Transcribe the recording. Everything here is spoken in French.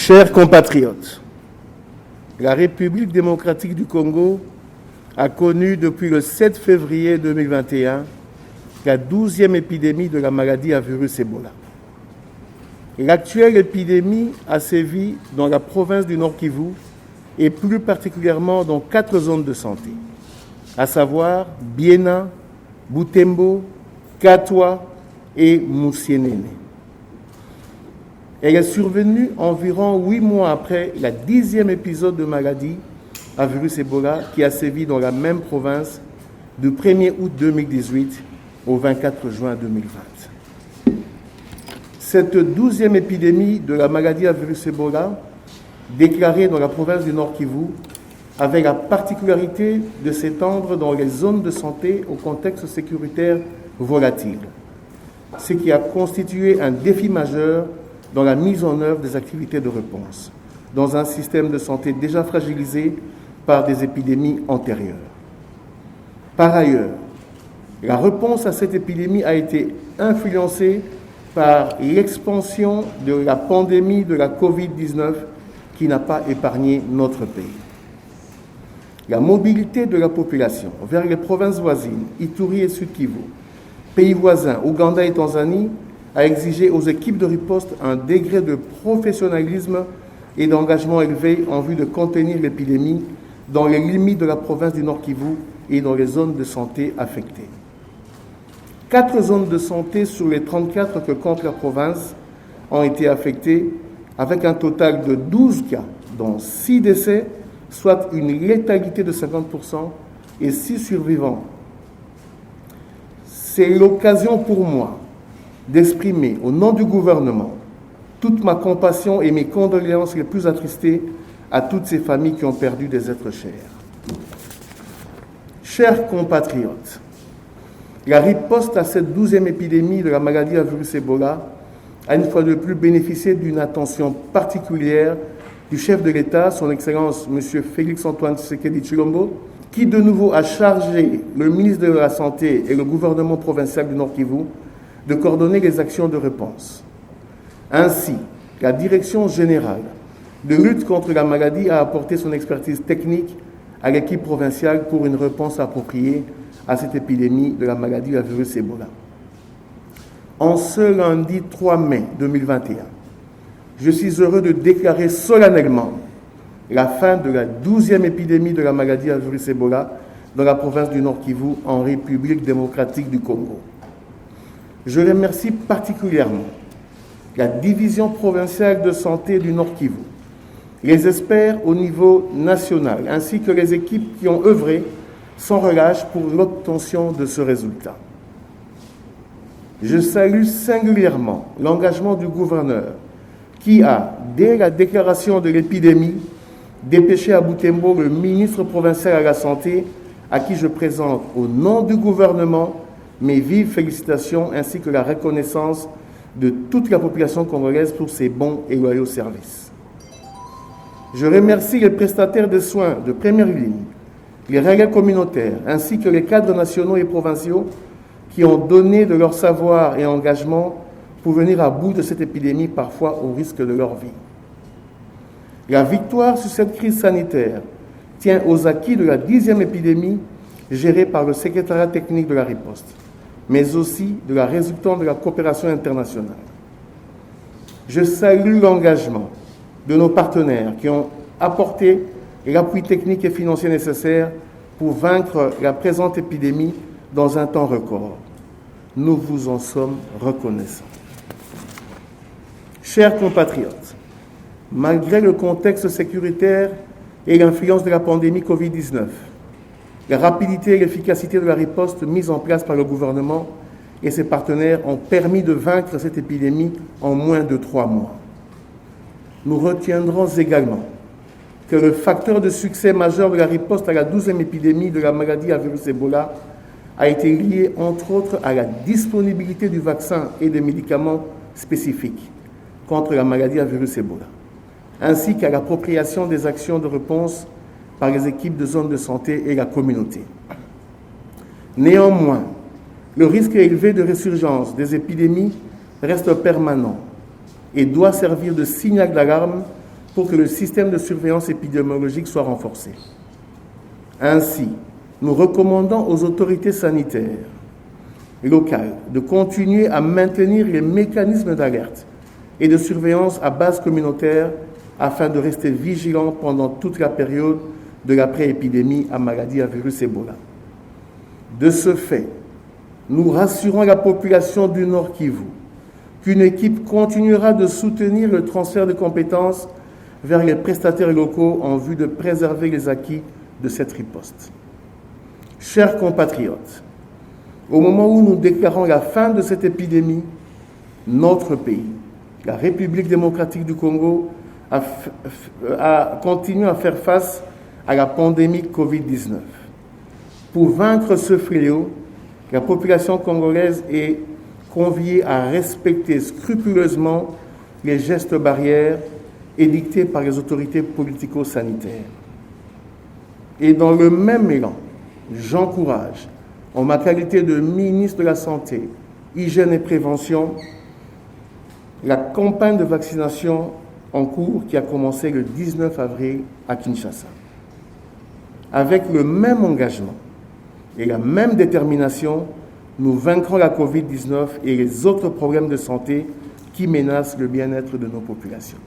Chers compatriotes, la République démocratique du Congo a connu depuis le 7 février 2021 la 12e épidémie de la maladie à virus Ebola. L'actuelle épidémie a sévi dans la province du Nord Kivu et plus particulièrement dans 4 zones de santé, à savoir Biena, Butembo, Katwa et Moussienene. Elle est survenue environ 8 mois après la 10e épisode de maladie à virus Ebola qui a sévi dans la même province du 1er août 2018 au 24 juin 2020. Cette 12e épidémie de la maladie à virus Ebola, déclarée dans la province du Nord Kivu, avait la particularité de s'étendre dans les zones de santé au contexte sécuritaire volatile, ce qui a constitué un défi majeur dans la mise en œuvre des activités de réponse, dans un système de santé déjà fragilisé par des épidémies antérieures. Par ailleurs, la réponse à cette épidémie a été influencée par l'expansion de la pandémie de la COVID-19 qui n'a pas épargné notre pays. La mobilité de la population vers les provinces voisines, Ituri et Sud-Kivu, pays voisins, Ouganda et Tanzanie, a exigé aux équipes de riposte un degré de professionnalisme et d'engagement élevé en vue de contenir l'épidémie dans les limites de la province du Nord Kivu et dans les zones de santé affectées. 4 zones de santé sur les 34 que compte la province ont été affectées avec un total de 12 cas, dont 6 décès, soit une létalité de 50% et 6 survivants. C'est l'occasion pour moi d'exprimer au nom du gouvernement toute ma compassion et mes condoléances les plus attristées à toutes ces familles qui ont perdu des êtres chers. Chers compatriotes, la riposte à cette 12e épidémie de la maladie à virus Ebola a une fois de plus bénéficié d'une attention particulière du chef de l'État, son Excellence M. Félix-Antoine Tshisekedi Tshilombo, qui de nouveau a chargé le ministre de la Santé et le gouvernement provincial du Nord Kivu de coordonner les actions de réponse. Ainsi, la Direction générale de lutte contre la maladie a apporté son expertise technique à l'équipe provinciale pour une réponse appropriée à cette épidémie de la maladie à virus Ebola. En ce lundi 3 mai 2021, je suis heureux de déclarer solennellement la fin de la 12e épidémie de la maladie à virus Ebola dans la province du Nord Kivu en République démocratique du Congo. Je remercie particulièrement la division provinciale de santé du Nord Kivu, les experts au niveau national, ainsi que les équipes qui ont œuvré sans relâche pour l'obtention de ce résultat. Je salue singulièrement l'engagement du gouverneur qui a, dès la déclaration de l'épidémie, dépêché à Butembo le ministre provincial à la Santé, à qui je présente au nom du gouvernement mes vives félicitations ainsi que la reconnaissance de toute la population congolaise pour ses bons et loyaux services. Je remercie les prestataires de soins de première ligne, les relais communautaires ainsi que les cadres nationaux et provinciaux qui ont donné de leur savoir et engagement pour venir à bout de cette épidémie, parfois au risque de leur vie. La victoire sur cette crise sanitaire tient aux acquis de la 10e épidémie gérée par le secrétariat technique de la riposte, mais aussi de la résultante de la coopération internationale. Je salue l'engagement de nos partenaires qui ont apporté l'appui technique et financier nécessaire pour vaincre la présente épidémie dans un temps record. Nous vous en sommes reconnaissants. Chers compatriotes, malgré le contexte sécuritaire et l'influence de la pandémie Covid-19, la rapidité et l'efficacité de la riposte mise en place par le gouvernement et ses partenaires ont permis de vaincre cette épidémie en moins de 3 mois. Nous retiendrons également que le facteur de succès majeur de la riposte à la 12e épidémie de la maladie à virus Ebola a été lié, entre autres, à la disponibilité du vaccin et des médicaments spécifiques contre la maladie à virus Ebola, ainsi qu'à l'appropriation des actions de réponse par les équipes de zones de santé et la communauté. Néanmoins, le risque élevé de résurgence des épidémies reste permanent et doit servir de signal d'alarme pour que le système de surveillance épidémiologique soit renforcé. Ainsi, nous recommandons aux autorités sanitaires locales de continuer à maintenir les mécanismes d'alerte et de surveillance à base communautaire afin de rester vigilants pendant toute la période de l'après-épidémie à maladie à virus Ebola. De ce fait, nous rassurons la population du Nord Kivu qu'une équipe continuera de soutenir le transfert de compétences vers les prestataires locaux en vue de préserver les acquis de cette riposte. Chers compatriotes, au moment où nous déclarons la fin de cette épidémie, notre pays, la République démocratique du Congo, a continué à faire face à la pandémie Covid-19. Pour vaincre ce fléau, la population congolaise est conviée à respecter scrupuleusement les gestes barrières édictés par les autorités politico-sanitaires. Et dans le même élan, j'encourage, en ma qualité de ministre de la Santé, Hygiène et Prévention, la campagne de vaccination en cours qui a commencé le 19 avril à Kinshasa. Avec le même engagement et la même détermination, nous vaincrons la COVID-19 et les autres problèmes de santé qui menacent le bien-être de nos populations.